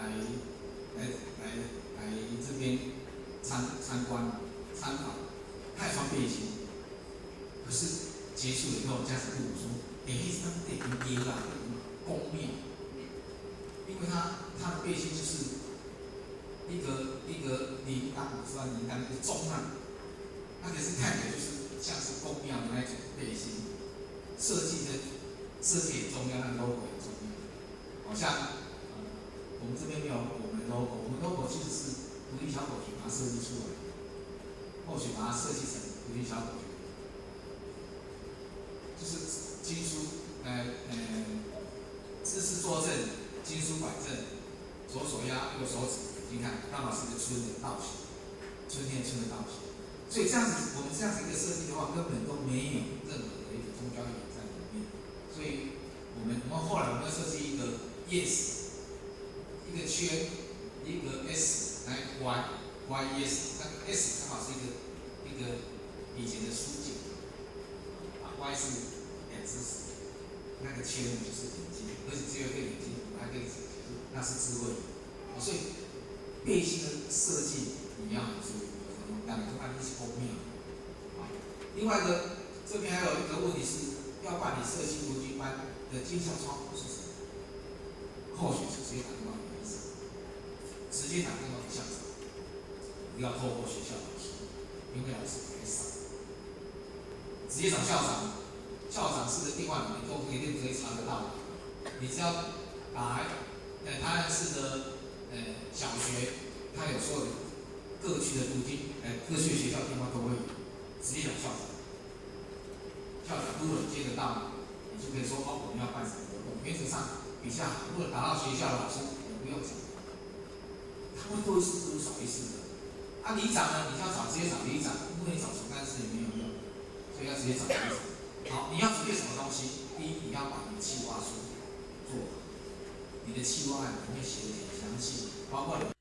来这边参观参访，他也穿背心，可是结束了以后，家长问我说：“他得跟耶啦，公庙，因为他的背心就是一个铃铛，我知道铃铛一个钟啊，那可是看起来就是像是公庙的那种背心，设计很重要，那 logo 很重要，好像。”我们这边没有我们 logo， 我们 logo 其实是独立小狗群把它设计出来的，或许把它设计成独立小狗群，就是经书姿势坐正，经书摆正，左手压右手指，你看刚好是一个春的倒形，春天春的倒形，所以这样子我们这样子一个设计的话，根本都没有任何的一个宗教意义在里面，所以我们后来我们要设计一个 yes。一个圈，一个 S 来 Y，Y yes， 那个 S 刚好是一个以前的书简，Y 是两只手，那个圈就是眼睛，而且只有一个眼睛，还可以解释那是智慧，所以背心的设计你要很注意，两个案例是公庙，另外一个这边还有一个问题是，要办理社区读经班的经校窗口是什么？或许是直接打电话给医生，直接打电话给校长，不要透过学校老师，因为老师不会上，直接找校长，校长室的电话你都一定可以查得到。你只要打台南市的小学，他有所有的各区的读经，各区的学校电话都会有，直接找校长，校长如果接得到，你就可以说我们要办什么活动，原则上。比较好，如果打到学校的老师，也不用讲，他会多一事不如少一事的。里长呢，你要直接找里长，因为你找总干事也没有用，所以要直接找里长。好，你要准备什么东西？第一，你要把你的计划书做好，你的计划案里面写的很详细，包括你。